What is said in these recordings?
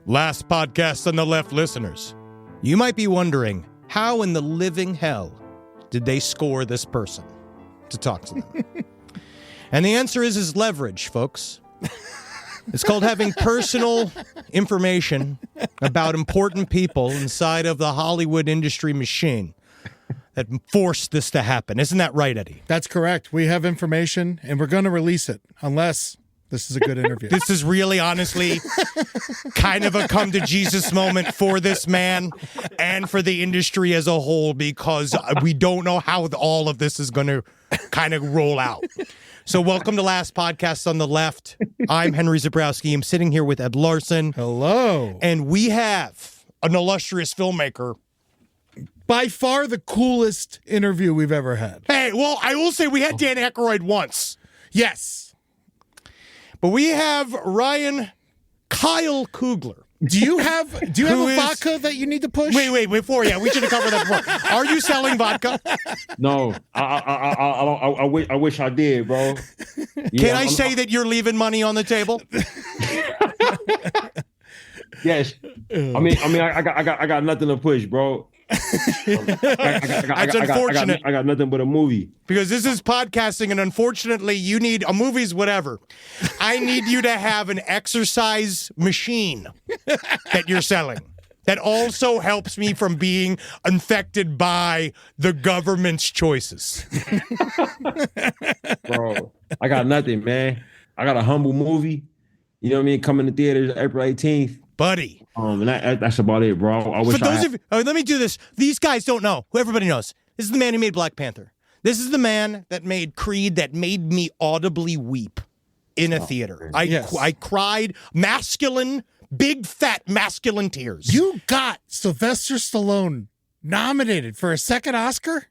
Last podcast on the left, listeners. You might be wondering, how in the living hell did they score this person to talk to them? And the answer is leverage, folks. It's called having personal information about important people inside of the Hollywood industry machine that forced this to happen. Isn't that right, Eddie? That's correct. We have information, and we're going to release it, unless this is a good interview. This is really, honestly, kind of a come-to-Jesus moment for this man and for the industry as a whole, because we don't know how all of this is going to kind of roll out. So welcome to Last Podcast on the Left. I'm Henry Zabrowski. I'm sitting here with Ed Larson. Hello. And we have an illustrious filmmaker. By far the coolest interview we've ever had. Hey, well, I will say we had Dan Aykroyd once. Yes. But we have Ryan Kyle Coogler. Do you have a vodka that you need to push? Wait, before, yeah, we should have covered that before. Are you selling vodka? No, I wish I did, bro. Can I say that you're leaving money on the table? Yes. I got nothing to push, bro. That's unfortunate. I got nothing but a movie. Because this is podcasting, and unfortunately, you need a movie's whatever. I need you to have an exercise machine that you're selling that also helps me from being infected by the government's choices. Bro, I got nothing, man. I got a humble movie. You know what I mean? Coming to theaters April 18th. Buddy. And that's about it, bro. I wish For those of you, let me do this. These guys don't know who everybody knows. This is the man who made Black Panther. This is the man that made Creed, that made me audibly weep in a theater. I cried masculine, big fat masculine tears. You got Sylvester Stallone nominated for a second Oscar?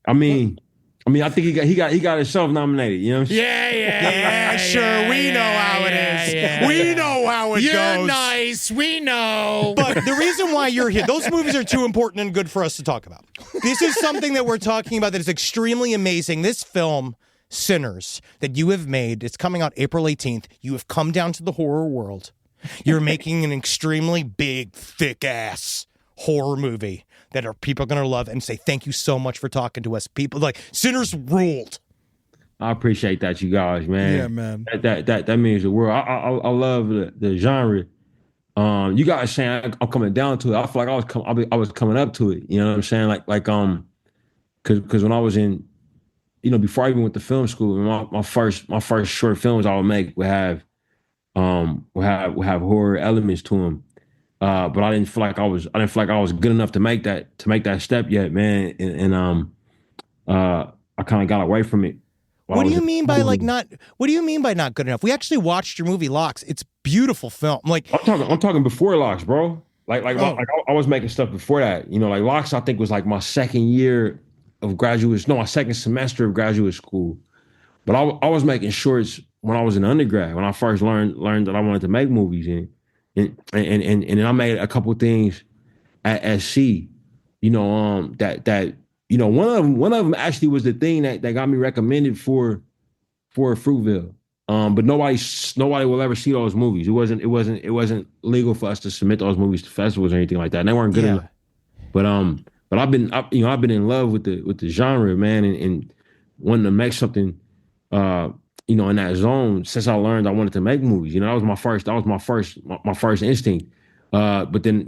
I think he got himself nominated. You know what I'm saying? Yeah, sure. We know how it is. Yeah. We know how it goes. You're nice. We know. But the reason why you're here, those movies are too important and good for us to talk about. This is something that we're talking about that is extremely amazing. This film, Sinners, that you have made, it's coming out April 18th. You have come down to the horror world. You're making an extremely big, thick-ass horror movie that people are going to love and say, thank you so much for talking to us. People like Sinners ruled. I appreciate that, you guys, man. Yeah, man. That means the world. I love the genre. You guys saying I'm coming down to it. I feel like I was coming up to it. You know what I'm saying? Because when I was in, before I even went to film school, my first short films I would make would have horror elements to them. But I didn't feel like I was good enough to make that step yet, man. And I kind of got away from it. What do you mean by not good enough? We actually watched your movie Locks. It's a beautiful film. I'm talking before Locks, bro. Like I was making stuff before that. Like Locks, I think was like my second semester of graduate school. But I was making shorts when I was in undergrad, when I first learned that I wanted to make movies, and then I made a couple things at SC, that one of them actually was the thing that got me recommended for Fruitvale. But nobody will ever see those movies. It wasn't legal for us to submit those movies to festivals or anything like that. And they weren't good enough. But I've been in love with the genre, man, and wanting to make something in that zone since I learned I wanted to make movies. That was my first instinct. But then,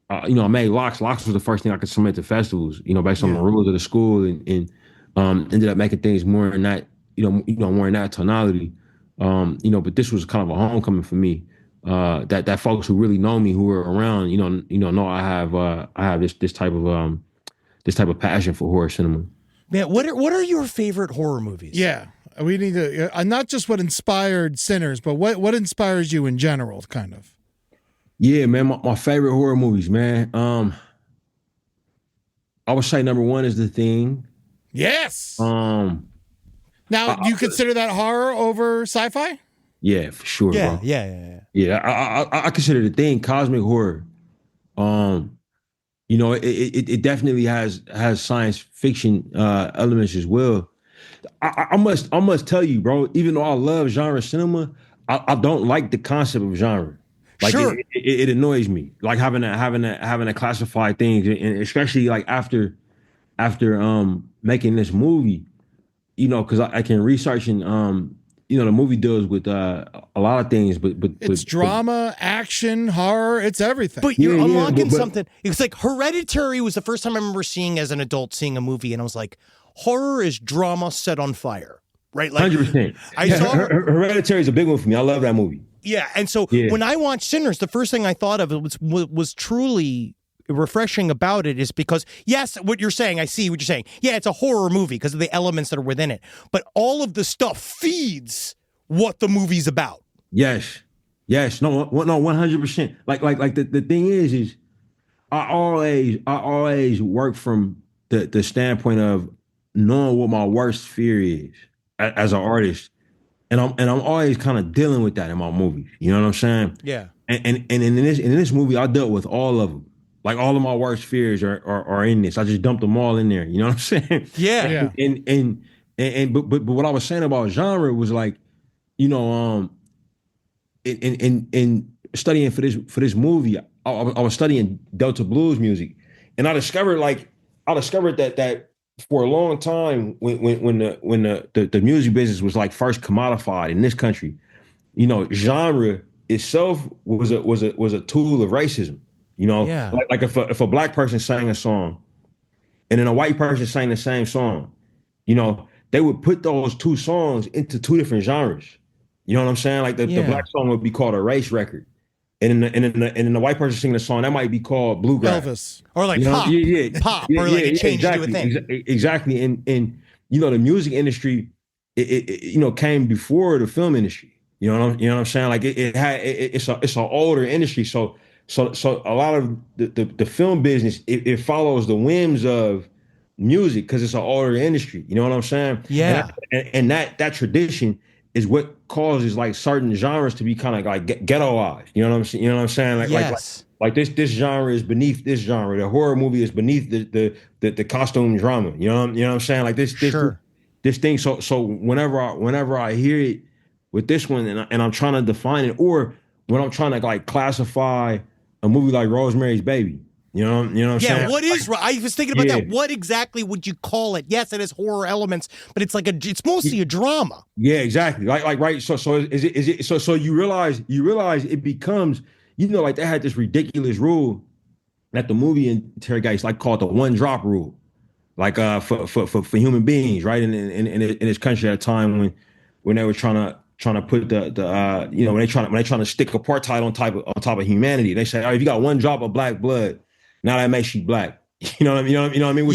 I made Locks. Locks was the first thing I could submit to festivals, based on the rules of the school, and ended up making things more in that, more in that tonality. But this was kind of a homecoming for me. That folks who really know me, who are around, know I have this type of passion for horror cinema. Man, what are your favorite horror movies? Yeah. We need to, not just what inspired Sinners, but what inspires you in general, kind of. Yeah, man, my favorite horror movies, man. I would say number one is The Thing. Yes. Now, do you consider that horror over sci-fi? Yeah, for sure, bro. Yeah. I consider The Thing cosmic horror. It definitely has science fiction elements as well. I must tell you, bro, even though I love genre cinema, I don't like the concept of genre. Like Sure. it annoys me. Like having to classify things, and especially like after making this movie, because I can research and the movie deals with a lot of things, It's drama, action, horror. It's everything. But you're Yeah, unlocking but- something. It's like Hereditary was the first time I remember seeing as an adult seeing a movie, and I was like, horror is drama set on fire, right? Like 100%. I saw Hereditary is a big one for me. I love that movie. Yeah, and so Yeah. when I watched Sinners, the first thing I thought of was truly refreshing about it is because, yes, what you're saying, I see what you're saying. Yeah, it's a horror movie because of the elements that are within it, but all of the stuff feeds what the movie's about. Yes. No, 100%. Like the thing is I always work from the standpoint of knowing what my worst fear is as an artist. And I'm always kind of dealing with that in my movies. You know what I'm saying? Yeah. And in this movie, I dealt with all of them. Like all of my worst fears are in this. I just dumped them all in there. You know what I'm saying? Yeah. But what I was saying about genre was like, in studying for this movie, I was studying Delta blues music, and I discovered that for a long time when the music business was like first commodified in this country, genre itself was a tool of racism. Yeah. Like if a black person sang a song, and then a white person sang the same song, they would put those two songs into two different genres. You know what I'm saying? Like the black song would be called a race record, and then the white person singing the song that might be called bluegrass, Elvis, or like pop, pop, or like it changed to a thing. Exactly, and the music industry, it came before the film industry. You know what I'm saying? Like it's an older industry, so a lot of the film business it follows the whims of music because it's an older industry. You know what I'm saying? Yeah, and that tradition is what causes like certain genres to be kind of like ghettoized. You know what I'm saying? You know what I'm saying? Like, yes. like this genre is beneath this genre. The horror movie is beneath the costume drama. You know what I'm saying? Like this thing. So whenever I hear it with this one and I'm trying to define it, or when I'm trying to like classify a movie like Rosemary's Baby. You know what I'm saying? Yeah, what is, I was thinking about that. What exactly would you call it? Yes, it has horror elements, but it's like it's mostly a drama. Yeah, exactly. Like right. So is it so you realize it becomes, like they had this ridiculous rule that the movie interrogates, like called the one drop rule. Like for human beings, right? In this country at a time when they were trying to put when they trying to stick apartheid on top of humanity. They say, all right, if you got one drop of black blood, now that makes you black. You know what I mean?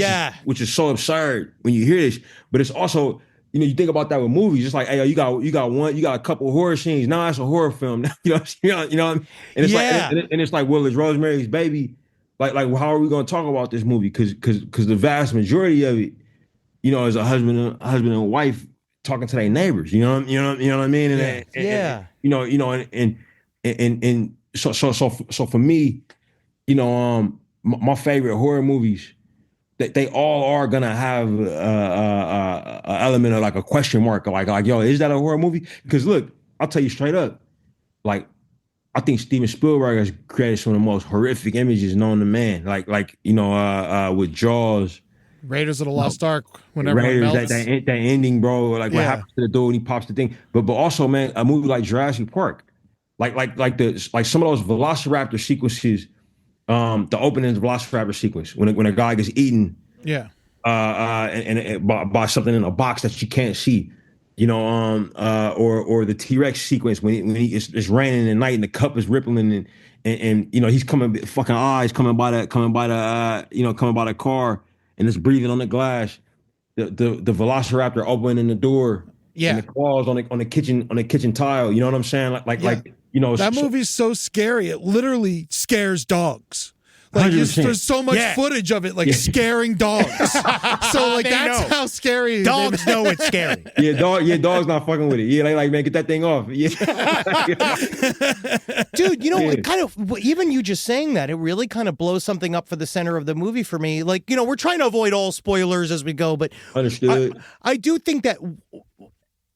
Which is so absurd when you hear this. But it's also, you think about that with movies. It's like, hey, you got a couple of horror scenes. Now it's a horror film. you know what I mean? And it's like, and it's like, well, it's Rosemary's Baby. Like, how are we going to talk about this movie? Because the vast majority of it, is a husband and wife talking to their neighbors. You know what I mean? And so for me, my favorite horror movies, they all are gonna have a element of like a question mark, like yo, is that a horror movie? Because look, I'll tell you straight up, like I think Steven Spielberg has created some of the most horrific images known to man, like with Jaws, Raiders of the Lost Ark, whenever Raiders, that ending, bro, like what happens to the dude when he pops the thing, but also, man, a movie like Jurassic Park, like some of those Velociraptor sequences. The opening of the Velociraptor sequence when a guy gets eaten, and by something in a box that you can't see, or the T-Rex sequence when it's raining at night and the cup is rippling and he's coming, fucking eyes coming by the car and it's breathing on the glass. The Velociraptor opening the door, and the claws on the kitchen tile. You know what I'm saying? That movie's so scary. It literally scares dogs. Like there's so much footage of it, like scaring dogs. So like that's how scary dogs know it's scary. Dogs not fucking with it. Yeah, they like, man, get that thing off. Yeah, dude. It kind of, even you just saying that, it really kind of blows something up for the center of the movie for me. Like, we're trying to avoid all spoilers as we go, but understood. I do think that,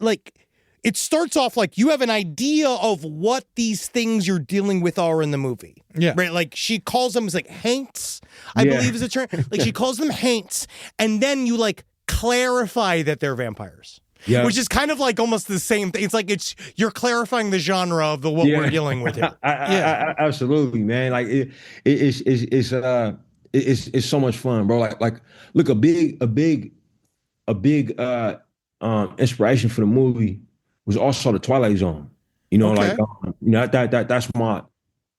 like, it starts off like you have an idea of what these things you're dealing with are in the movie. Yeah. Right? Like she calls them like haints, I believe is the term. Like she calls them haints, and then you like clarify that they're vampires. Yeah. Which is kind of like almost the same thing. It's like you're clarifying the genre of what we're dealing with here. Absolutely, man. Like it's so much fun, bro. Like look, a big inspiration for the movie was also the Twilight Zone. You know, like that's my,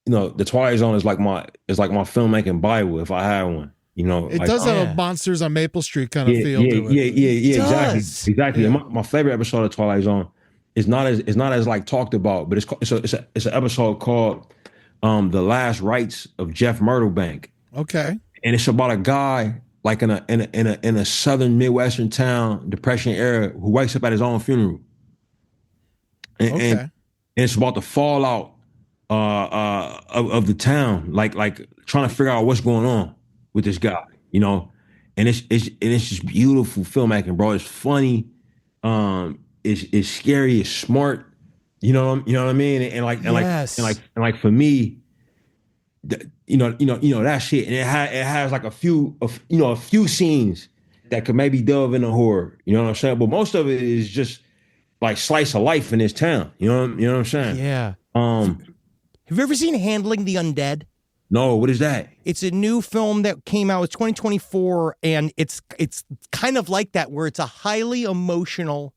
the Twilight Zone is like my filmmaking Bible if I had one. You know, it does have a Monsters on Maple Street kind of feel to it. Yeah, exactly. Yeah. My favorite episode of Twilight Zone is not as like talked about, but it's an episode called The Last Rites of Jeff Myrtlebank. Okay, and it's about a guy like in a southern Midwestern town, Depression era, who wakes up at his own funeral. And it's about the fallout of the town, like trying to figure out what's going on with this guy, and it's just beautiful filmmaking, bro. It's funny, it's scary, it's smart, you know what I mean, and like for me, that shit, and it has like a few scenes that could maybe delve into horror, you know what I'm saying? But most of it is just like slice of life in this town, you know what I'm saying? Yeah. Have you ever seen Handling the Undead? No, what is that? It's a new film that came out. It's 2024, and it's kind of like that, where it's a highly emotional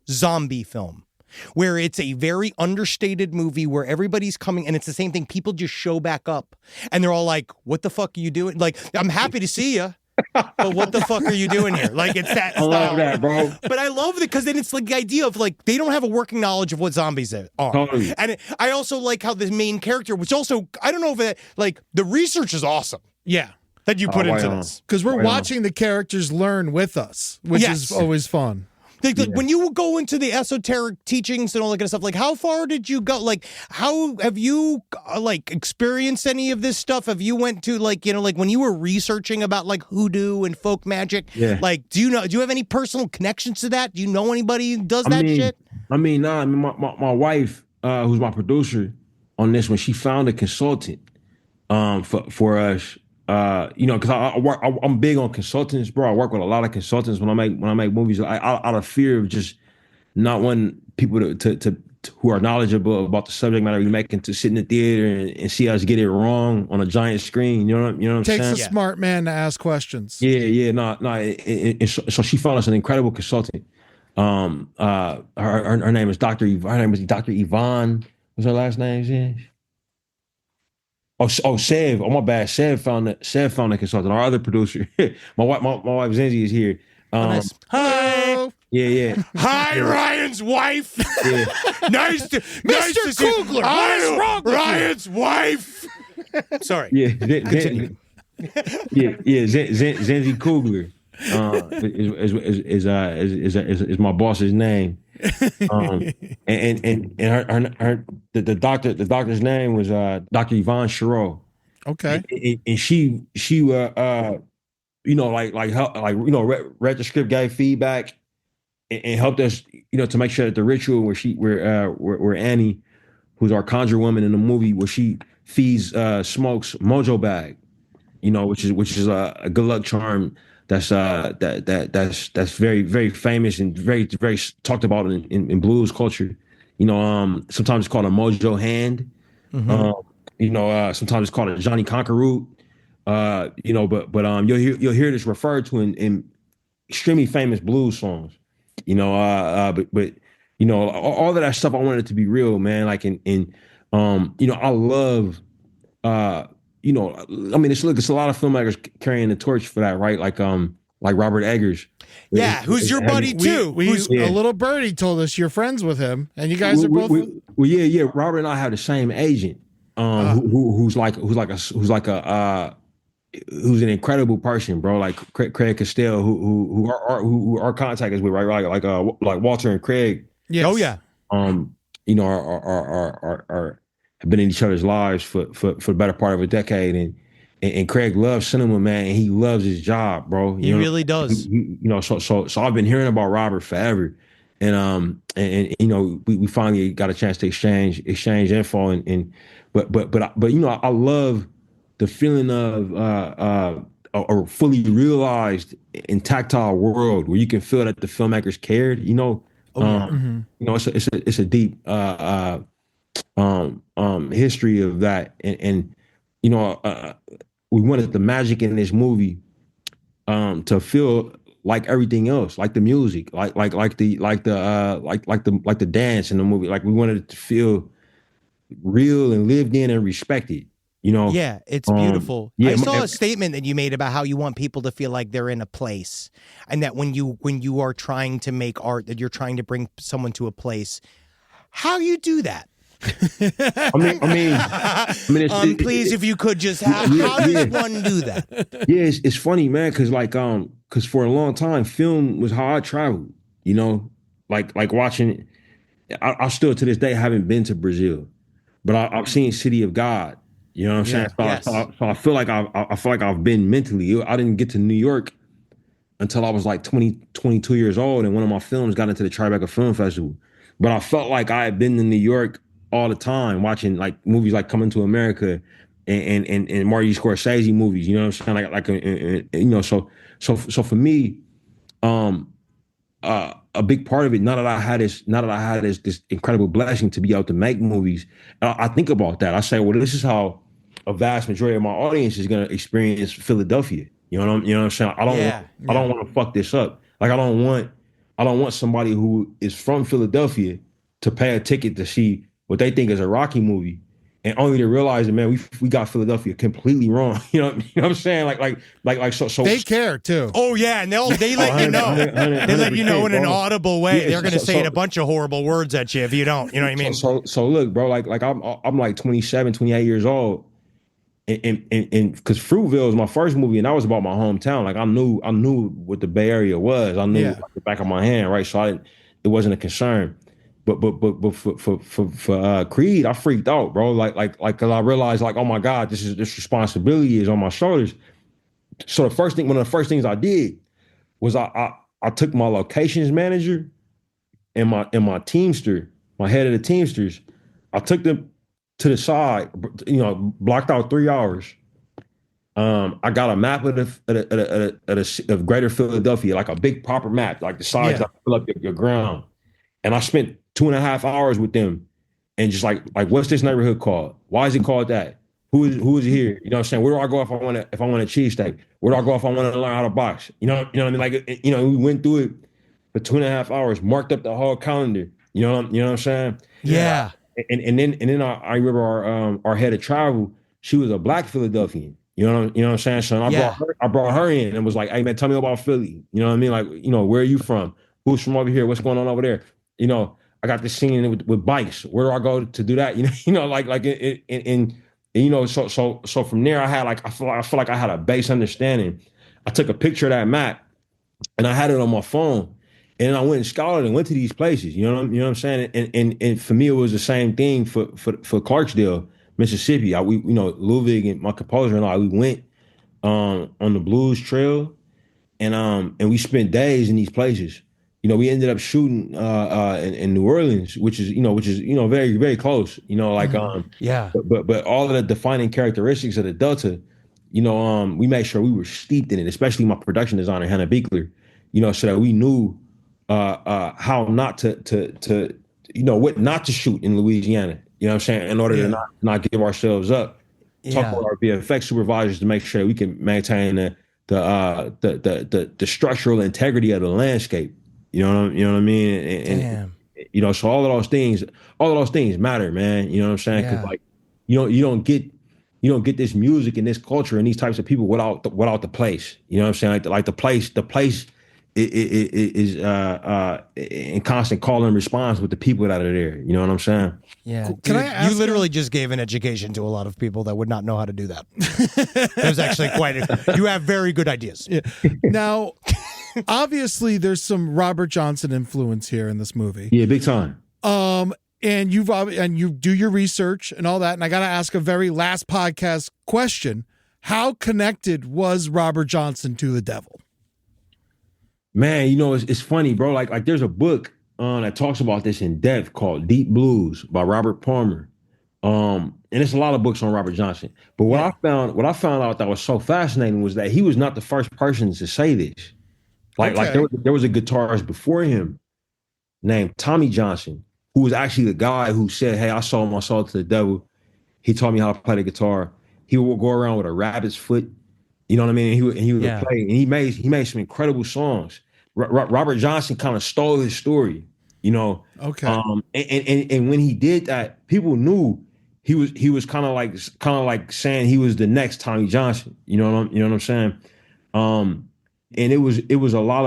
zombie film, where it's a very understated movie where everybody's coming, and it's the same thing. People just show back up, and they're all like, "What the fuck are you doing? Like, I'm happy to see you, but what the fuck are you doing here?" Like, it's that style. I love that, bro. But I love it because then it's like the idea of like they don't have a working knowledge of what zombies are. Totally. And I also like how the main character, which also I don't know if it, like the research is awesome. Yeah. That you put into this, because we're watching the characters learn with us, which is always fun. Like, when you go into the esoteric teachings and all that kind of stuff, like how far did you go? Like, how have you like experienced any of this stuff? Have you went to like when you were researching about like hoodoo and folk magic? Yeah. Like, do you have any personal connections to that? Do you know anybody who does that shit? I mean, my wife, who's my producer on this one, she found a consultant for us. Because I'm big on consultants, bro. I work with a lot of consultants when I make movies. Out of fear of just not wanting people to who are knowledgeable about the subject matter we're making to sit in the theater and see us get it wrong on a giant screen. You know what I'm saying? Takes a smart man to ask questions. Yeah. No. So she found us an incredible consultant. Her name is Dr. Yvonne. What's her last name? Yeah. Sev. Oh, my bad. Sev found the consultant. Our other producer. my wife Zenzi is here. Nice. Hi. Yeah. Hi, Ryan's wife. Yeah. nice to Coogler. What is wrong with Ryan's wife? Sorry. Yeah. Zenzi Coogler is my boss's name. And her the doctor's name was Dr. Yvonne Chereau. Okay. And she read the script, gave feedback, and helped us, to make sure that the ritual where Annie, who's our conjure woman in the movie, where she feeds Smokes Mojo Bag, which is a good luck charm that's very, very famous and very, very talked about in blues culture. Sometimes it's called a mojo hand. Mm-hmm. Sometimes it's called a Johnny Conqueror. But you'll hear this referred to in extremely famous blues songs. But all of that stuff, I wanted it to be real, man. Like I love it's a lot of filmmakers carrying the torch for that, right? Like Robert Eggers. Yeah, who's your buddy too? A little birdie told us you're friends with him, and you guys are both. Yeah. Robert and I have the same agent, who's an incredible person, bro. Like Craig Castell, who our contact is with, right? Like Walter and Craig. Yes. Oh yeah. Are have been in each other's lives for the better part of a decade, and Craig loves cinema, man, and he loves his job, bro. He really does. So I've been hearing about Robert forever, and you know, we finally got a chance to exchange info, but you know, I love the feeling of a fully realized and tactile world where you can feel that the filmmakers cared. You know, you know, it's a deep history of that, and you know, we wanted the magic in this movie to feel like everything else, like the music, like the dance in the movie. Like we wanted it to feel real and lived in and respected. You know. Yeah, it's beautiful. Yeah, I saw a statement that you made about how you want people to feel like they're in a place, and that when you are trying to make art, that you're trying to bring someone to a place. How you do that? Please, if you could just, how does one do that? Yeah, it's funny, man, because for a long time, film was how I traveled. You know, like watching. I still to this day haven't been to Brazil, but I've seen City of God. You know what I'm saying? So I feel like I've been mentally. I didn't get to New York until I was like 22 years old, and one of my films got into the Tribeca Film Festival. But I felt like I had been in New York all the time, watching like movies like Coming to America and Marty Scorsese movies. You know what I'm saying? You know, so for me, a big part of it. Now that I had this incredible blessing to be able to make movies, I think about that. I say, well, this is how a vast majority of my audience is going to experience Philadelphia. You know what I'm saying? I don't want to fuck this up. Like I don't want somebody who is from Philadelphia to pay a ticket to see what they think is a Rocky movie, and only to realize that, man, we got Philadelphia completely wrong. You know what I'm saying? So they care too. Oh yeah, and they let you know. They let you know in an audible way. Yeah, they're going to say a bunch of horrible words at you if you don't. You know what I mean? So look, bro. Like I'm like 27, 28 years old, and because Fruitvale was my first movie, and that was about my hometown. Like I knew what the Bay Area was. I knew like the back of my hand, right? So it wasn't a concern. But for Creed, I freaked out, bro. Like, cause I realized, like, oh my God, this responsibility is on my shoulders. So one of the first things I did was I took my locations manager and my teamster, my head of the Teamsters, I took them to the side, you know, blocked out 3 hours. I got a map of Greater Philadelphia, like a big proper map, like the size that fill up your ground. And I spent 2.5 hours with them, and just like what's this neighborhood called? Why is it called that? Who is here? You know what I'm saying? Where do I go if I want a cheesesteak? Where do I go if I want to learn how to box? You know what I mean? Like, you know, we went through it for 2.5 hours, marked up the whole calendar. You know what I'm saying? Yeah. And then I remember our head of travel. She was a Black Philadelphian. You know what I'm saying? So I brought her in and was like, hey man, tell me about Philly. You know what I mean? Like, you know, where are you from? Who's from over here? What's going on over there? You know, I got this scene with bikes. Where do I go to do that? You know, and you know, so from there I had I feel like I had a base understanding. I took a picture of that map and I had it on my phone, and I went and scouted and went to these places. You know what I'm saying? And for me it was the same thing for Clarksdale, Mississippi. We you know, Ludwig and my composer and I, we went on the Blues Trail, and we spent days in these places. You know, we ended up shooting in New Orleans, which is very, very close. You know, like But all of the defining characteristics of the Delta, you know, we made sure we were steeped in it, especially my production designer Hannah Bickler. You know, so that we knew how not to you know, what not to shoot in Louisiana. You know what I'm saying? In order to not give ourselves up. Talk with our VFX supervisors to make sure we can maintain the structural integrity of the landscape. You know what I mean? And you know, so all of those things matter, man. You know what I'm saying? Because like, you don't get this music and this culture and these types of people without the place. You know what I'm saying? Like the place is in constant call and response with the people that are there. You know what I'm saying? Yeah. Cool. Can I ask you literally just gave an education to a lot of people that would not know how to do that. There's actually you have very good ideas. Yeah. Now, obviously there's some Robert Johnson influence here in this movie. Yeah, big time. And you do your research and all that. And I got to ask a very last podcast question. How connected was Robert Johnson to the devil? Man, you know, it's funny, bro. Like there's a book that talks about this in depth called Deep Blues by Robert Palmer. And it's a lot of books on Robert Johnson. But what I found out that was so fascinating was that he was not the first person to say this. Like there was a guitarist before him named Tommy Johnson, who was actually the guy who said, "Hey, I sold my soul to the devil. He taught me how to play the guitar." He would go around with a rabbit's foot, you know what I mean? And he would play, and he made some incredible songs. Robert Johnson kind of stole his story, you know. Okay. And when he did that, people knew he was kind of like saying he was the next Tommy Johnson. You know what I'm saying? And it was a lot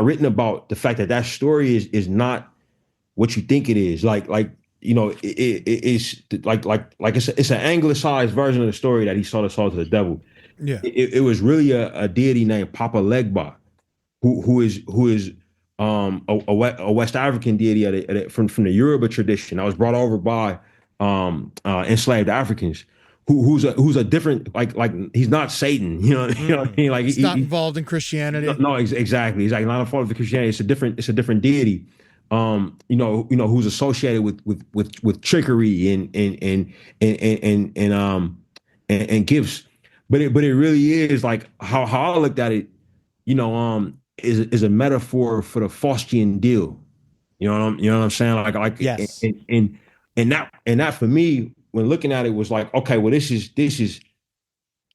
written about the fact that story is not what you think it is. Like you know, it's like it's an anglicized version of the story that he sold his soul to the devil. Yeah, it was really a deity named Papa Legba, who is a West African deity from the Yoruba tradition that was brought over by enslaved Africans. Who's a different like he's not Satan, you know what I mean? Like he's not involved in Christianity. No, exactly. He's like not involved in Christianity. It's a different deity. You know who's associated with trickery and gifts. But it really is like how I looked at it, you know, is a metaphor for the Faustian deal. You know what I'm saying? Like yes. And that for me, when looking at it, was like, okay, well, this is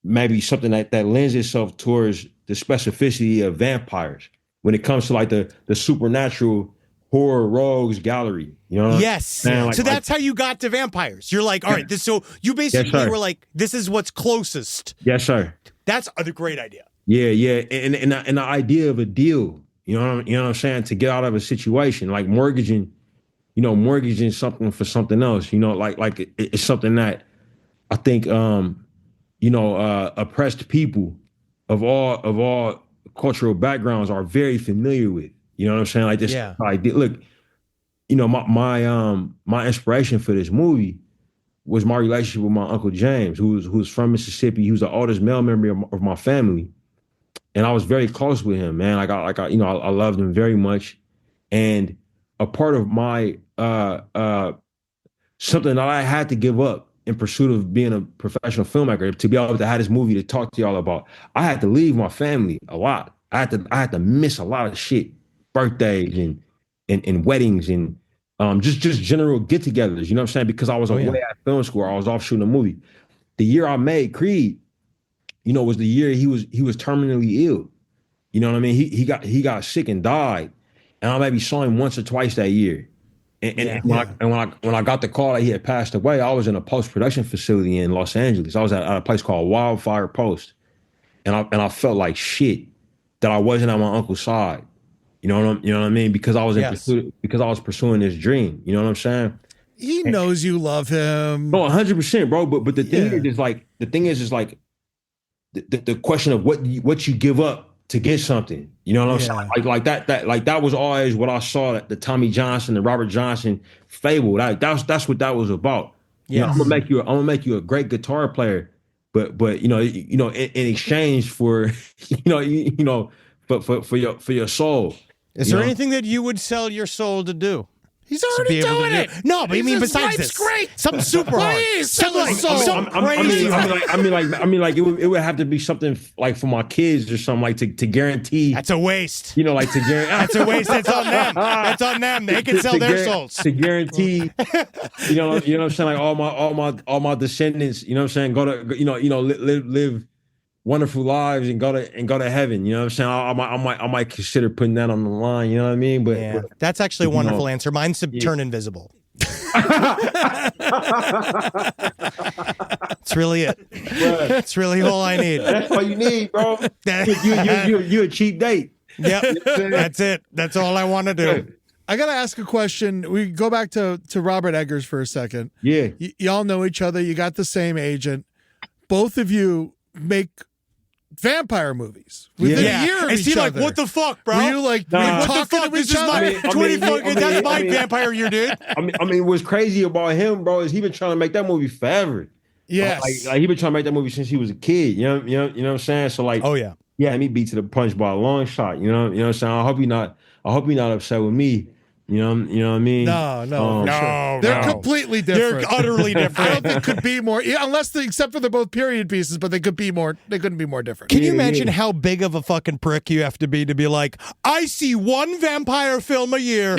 maybe something that lends itself towards the specificity of vampires when it comes to like the supernatural horror rogues gallery. You know what yes. Like, so that's how you got to vampires. You're like, all right, so you basically were like, this is what's closest. Yes, sir. That's a great idea. Yeah. And the idea of a deal, you know what I'm saying, to get out of a situation, like mortgaging something for something else, you know, like it's something that I think, oppressed people of all cultural backgrounds are very familiar with. You know what I'm saying? Like this idea. Look, you know, my inspiration for this movie was my relationship with my Uncle James, who's from Mississippi. He was the oldest male member of my family, and I was very close with him, man. I loved him very much, and a part of my something that I had to give up in pursuit of being a professional filmmaker to be able to have this movie to talk to y'all about. I had to leave my family a lot. I had to miss a lot of shit, birthdays and weddings and just general get-togethers. You know what I'm saying? Because I was away at film school. I was off shooting a movie. The year I made Creed, you know, was the year he was terminally ill. You know what I mean? He got sick and died, and I maybe saw him once or twice that year. And when I got the call that he had passed away, I was in a post-production facility in Los Angeles. I was at a place called Wildfire Post, and I felt like shit that I wasn't on my uncle's side. You know what I mean? Because I was pursuing this dream. You know what I'm saying? He knows you love him. No, 100%, bro. But the thing is like the question of what you give up to get something. You know what I'm saying? Like that was always what I saw at the Tommy Johnson, the Robert Johnson fable. That's what that was about. Yeah, you know, I'm gonna make you a great guitar player, but you know in exchange for for your soul. Is there anything that you would sell your soul to do? He's already doing it. No, but I mean, besides this, great. Something super hard. Something crazy. I mean, it would have to be something like for my kids or something, like to guarantee. That's a waste. You know, like to guarantee. That's a waste. That's on them. That's on them. They can sell their souls to guarantee. You know what I'm saying? Like all my descendants. You know what I'm saying? Go to live wonderful lives and go to heaven. You know what I'm saying? I might consider putting that on the line. You know what I mean? But that's actually a wonderful answer. Mine's to turn invisible. That's really it. That's really all I need. That's all you need, bro. You a cheap date. Yep. That's it. That's all I want to do. I got to ask a question. We go back to Robert Eggers for a second. Yeah. Y'all know each other. You got the same agent. Both of you make vampire movies within a year of each other. What the fuck, bro? Were you like, what the fuck? This is my 20 fucking. That's my vampire year, dude. I mean, what's crazy about him, bro, is he been trying to make that movie forever. Yes, like he been trying to make that movie since he was a kid. You know what I'm saying? So like, oh yeah. Yeah, me beat to the punch by a long shot. You know what I'm saying? I hope you're not upset with me. You know what I mean? No, No, sure. They're completely different. They're utterly different. I don't think could be more, except for they're both period pieces, but they could be more. They couldn't be more different. Can you imagine how big of a fucking prick you have to be like, I see one vampire film a year.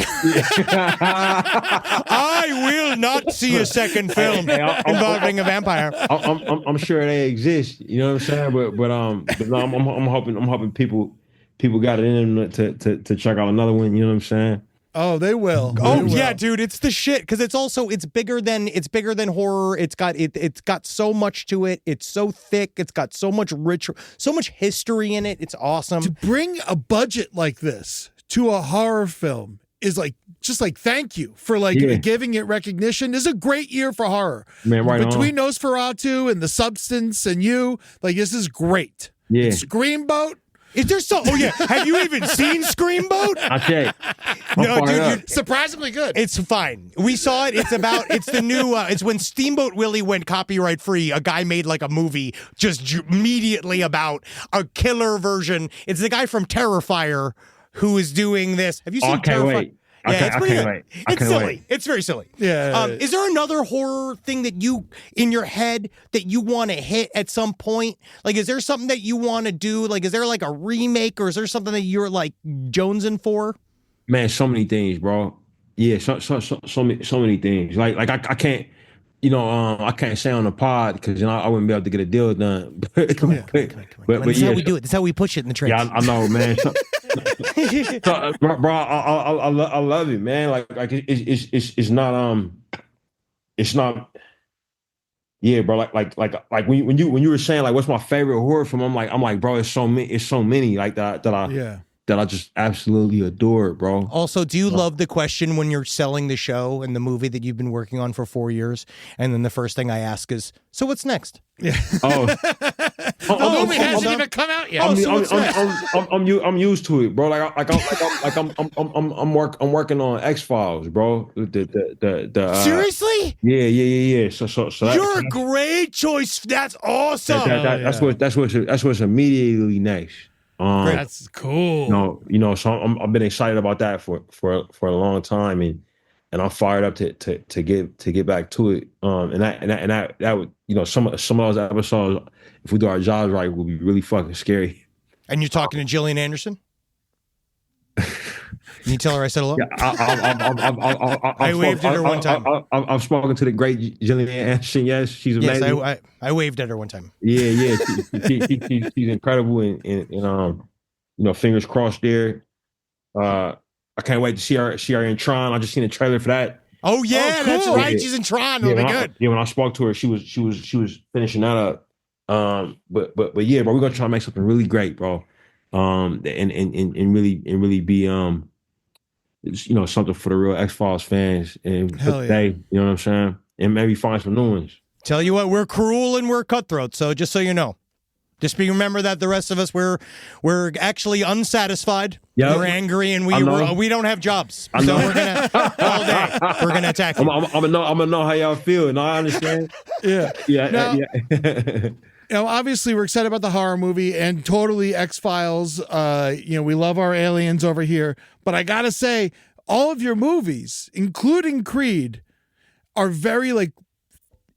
I will not see a second film involving a vampire. I'm sure they exist. You know what I'm saying? But no, I'm hoping people got it in them to check out another one. You know what I'm saying? Oh, they will. Yeah, dude, it's the shit because it's bigger than horror. It's got so much to it. It's so thick. It's got so much history in it. It's awesome. To bring a budget like this to a horror film is just thank you for giving it recognition. This is a great year for horror. Man, right Between Nosferatu and The Substance and you, this is great. Yeah. Screamboat. Is there so? Oh yeah, have you even seen Screamboat? Okay. No, dude, surprisingly good. It's fine. We saw it. It's the new. It's when Steamboat Willie went copyright free. A guy made a movie just immediately about a killer version. It's the guy from Terrifier who is doing this. Have you seen Terrifier? Wait. It's pretty good. It's silly. It's very silly. Yeah. Is there another horror thing that you, in your head, that you want to hit at some point? Is there something that you want to do? Is there a remake, or is there something that you're jonesing for? Man, so many things, bro. Yeah, so many things. I can't. I can't say on the pod because I wouldn't be able to get a deal done. Come on. That's how we do it. That's how we push it in the trades. Yeah, I know, man. Bro, I love it, man. It's not. Yeah, bro. When you were saying what's my favorite horror film, I'm like, bro, it's so many that I just absolutely adore, bro. Also, do you love the question when you're selling the show and the movie that you've been working on for 4 years, and then the first thing I ask is, "So what's next?" Yeah. The movie hasn't even come out yet. I'm used to it, bro. I'm working on X-Files, bro. Seriously? Yeah. So you're a great choice. That's awesome. That's what's immediately next. That's cool. So I've been excited about that for a long time, and I'm fired up to get back to it. And that would, some of those episodes, if we do our jobs right, will be really fucking scary. And you're talking to Gillian Anderson? Can you tell her I said hello? Yeah, I waved at her one time. I've spoken to the great Gillian Anderson. Yes, she's amazing. Yes, I waved at her one time. Yeah. She's incredible, and fingers crossed there. I can't wait to see her in Tron. I just seen a trailer for that. Oh yeah, cool. That's right. She's in Tron. It'll be good. When I spoke to her, she was finishing that up. But yeah, bro, we're gonna try to make something really great, bro. And really be something for the real X-Files fans and Hell today, you know what I'm saying? And maybe find some new ones. Tell you what, we're cruel and we're cutthroat, so just so you know. Just remember that the rest of us, we're actually unsatisfied. Yep. We're angry, and we don't have jobs. So we're gonna all day we're gonna attack you. I'm gonna know how y'all feel, and I understand. Yeah. Obviously, we're excited about the horror movie and totally X-Files. We love our aliens over here. But I got to say, all of your movies, including Creed, are very,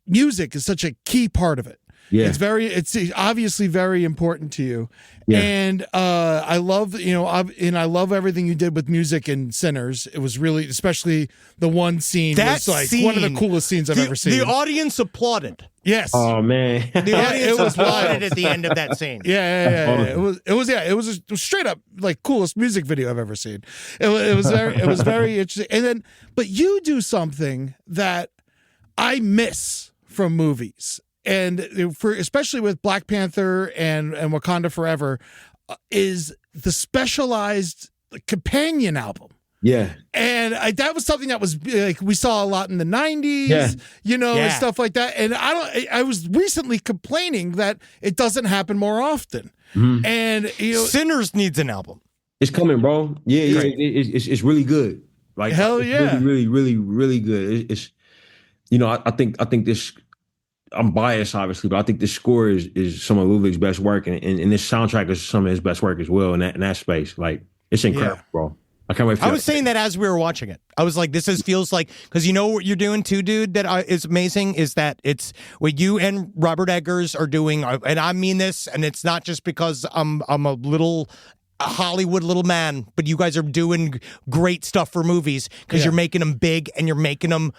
music is such a key part of it. Yeah. It's obviously very important to you. Yeah. And I love, I love everything you did with music in Sinners. It was really, especially the one scene was one of the coolest scenes I've ever seen. The audience applauded. Yes. Oh man. The audience applauded at the end of that scene. Yeah. It was a straight up coolest music video I've ever seen. It was very interesting. And then, but you do something that I miss from movies. And especially with Black Panther and Wakanda Forever, is the specialized companion album. Yeah. And that was something that was we saw a lot in the 90s, and stuff like that. And I was recently complaining that it doesn't happen more often. Mm-hmm. And Sinners needs an album. It's coming, bro. Yeah. It's really good. Hell yeah. Really, really, really, really good. It's I think this. I'm biased, obviously, but I think the score is some of Ludwig's best work, and this soundtrack is some of his best work as well in that space. Like, it's incredible, bro. I can't wait for I was saying that as we were watching it. I was like, feels like, because you know what you're doing too, dude, that is amazing, is that it's what you and Robert Eggers are doing, and I mean this, and it's not just because I'm a Hollywood little man, but you guys are doing great stuff for movies because you're making them big and you're making them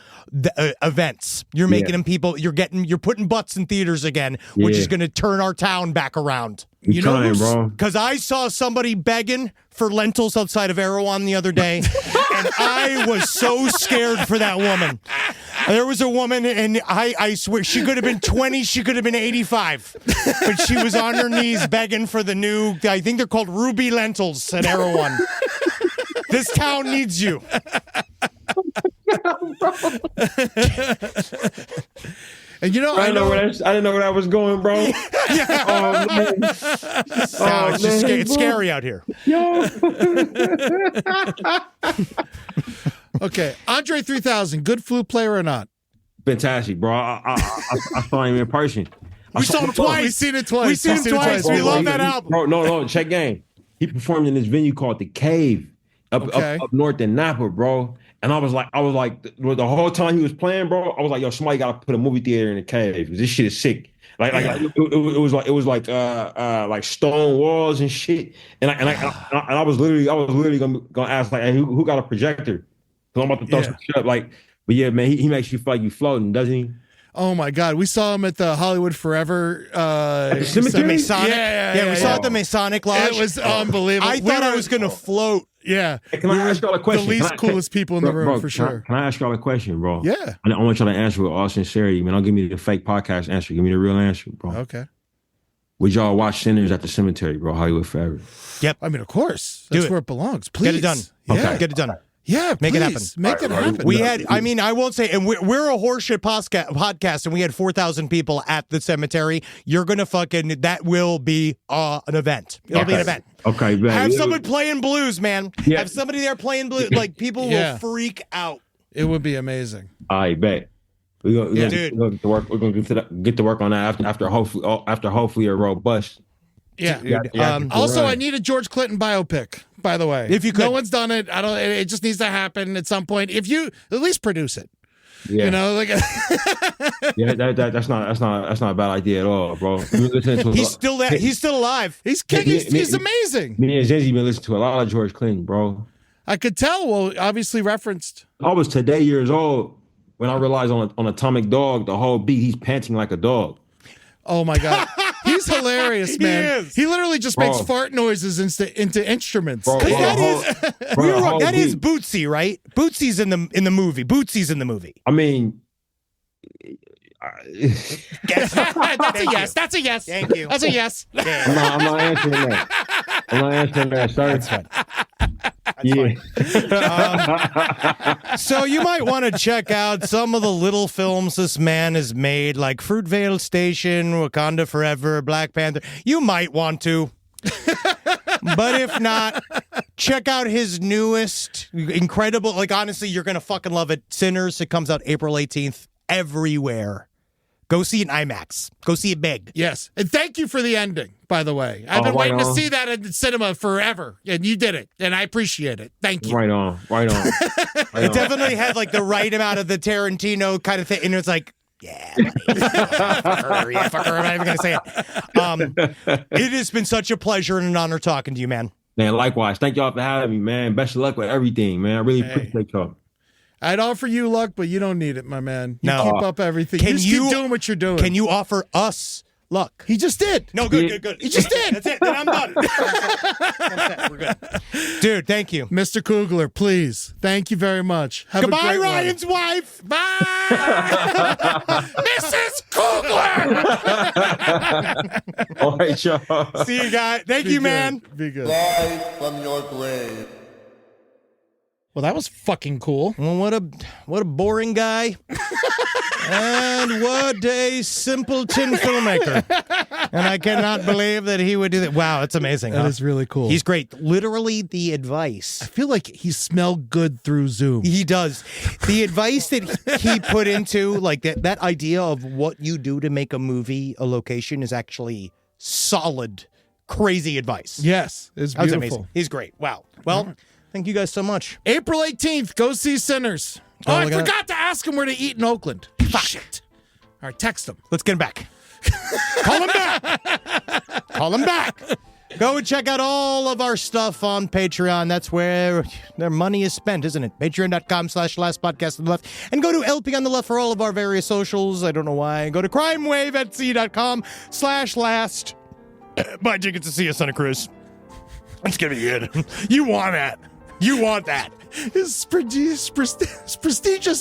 events. You're making them people. You're putting butts in theaters again, which is going to turn our town back around. You know, because I saw somebody begging for lentils outside of Erewhon the other day, and I was so scared for that woman. There was a woman, and I swear she could have been 20, she could have been 85, but she was on her knees begging for the new, I think they're called ruby lentils at Erewhon. This town needs you. And you know, I didn't know where that was going, bro. Oh, man. It's scary out here. Yo. Okay, Andre 3000, good flute player or not? Fantastic, bro. I saw him in person. We saw him twice. We've seen it twice. We've seen him twice. We love that album. Bro, no, check game. He performed in this venue called The Cave up north in Napa, bro. And I was like, the whole time he was playing, bro, I was like, yo, somebody got to put a movie theater in The Cave. This shit is sick. It was like stone walls and shit. And I was literally gonna ask, like, hey, who got a projector? Because I'm about to throw some shit up. Like, but yeah, man, he makes you feel like you floating, doesn't he? Oh my God, we saw him at the Hollywood Forever at the cemetery? The Masonic. Yeah, we saw it at the Masonic Lodge. It was unbelievable. I thought I was gonna float. Yeah. Hey, can I ask y'all a question? The least coolest people in the room, for sure. Can I ask y'all a question, bro? Yeah. I want y'all to answer with all sincerity, man. Don't give me the fake podcast answer. Give me the real answer, bro. Okay. Would y'all watch Sinners at the Cemetery, bro? Hollywood Forever. Yep. I mean, of course. That's where it belongs. Please. Get it done. Yeah. Okay. Get it done. Yeah, make it happen. Make it happen. We had, I mean, I won't say, and we're a horseshit podcast, and we had 4,000 people at the cemetery. You're gonna that will be an event. It'll be an event. Okay, man. Have someone playing blues, man. Yeah. Have somebody there playing blues. Like, people will freak out. It would be amazing. I bet. We're gonna get to work. We're gonna get to work on that after hopefully a robust. Yeah. Also, I need a George Clinton biopic, by the way. If you could. No one's done it. It just needs to happen at some point. If you at least produce it. Yeah. You know, like that's not a bad idea at all, bro. He's still there. He's still alive. He's he's amazing. Me and Zenzi been listening to a lot of George Clinton, bro. I could tell. Well, obviously referenced. I was today years old when I realized on Atomic Dog, the whole beat, he's panting like a dog. Oh my God. He's hilarious, man. He literally just makes fart noises into instruments. That is Bootsy, right? Bootsy's in the movie. Bootsy's in the movie. I mean, That's a yes. That's a yes. Thank you. That's a yes. I'm not answering that. I'm not answering that, sir. That's fine. So you might want to check out some of the little films this man has made, like Fruitvale Station, Wakanda Forever, Black Panther. You might want to. But if not, check out his newest, incredible, like, honestly, you're going to fucking love it. Sinners. It comes out April 18th everywhere. Go see it in IMAX. Go see it big. Yes. And thank you for the ending, by the way. I've been waiting to see that in the cinema forever, and you did it, and I appreciate it. Thank you. Right on. It definitely had, like, the right amount of the Tarantino kind of thing, and it's like, yeah, fucker, I'm not even going to say it. It has been such a pleasure and an honor talking to you, man. Man, likewise. Thank y'all for having me, man. Best of luck with everything, man. I really appreciate y'all. I'd offer you luck, but you don't need it, my man. You No. keep up everything. You just keep doing what you're doing. Can you offer us luck? He just did. No, good. He just did. That's it. Then I'm done. We're good. Dude, thank you. Mr. Coogler, please. Thank you very much. Have Goodbye, a great Ryan's wife. Bye. Mrs. Coogler. All right, y'all. See you guys. Thank you, man. Be good. Live from your grave. Well, that was fucking cool. Well, what a boring guy. And what a simpleton filmmaker. And I cannot believe that he would do that. Wow, it's amazing. That is really cool. He's great. Literally, the advice. I feel like he smelled good through Zoom. He does. The advice that he put into, like that idea of what you do to make a movie a location is actually solid, crazy advice. Yes, it's That was beautiful. amazing. He's great. Wow. Well, thank you guys so much. April 18th, go see Sinners. Oh, I look at forgot to ask him where to eat in Oakland. Shit. All right, text him. Let's get him back. Call him back. Call him back. Go and check out all of our stuff on Patreon. That's where their money is spent, isn't it? Patreon.com/lastpodcast on the left. And go to LP on the left for all of our various socials. I don't know why. Go to crimewavetc.com/last. Buy tickets to see us on a cruise. It's going to be good. You want that. You want that. His prestigious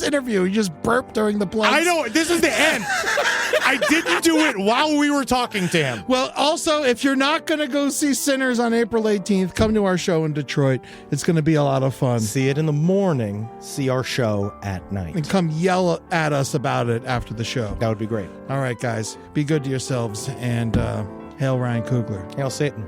interview. He just burped during the play. I know. This is the end. I didn't do it while we were talking to him. Well, also, if you're not going to go see Sinners on April 18th, come to our show in Detroit. It's going to be a lot of fun. See it in the morning. See our show at night. And come yell at us about it after the show. That would be great. All right, guys. Be good to yourselves. And hail Ryan Coogler. Hail Satan.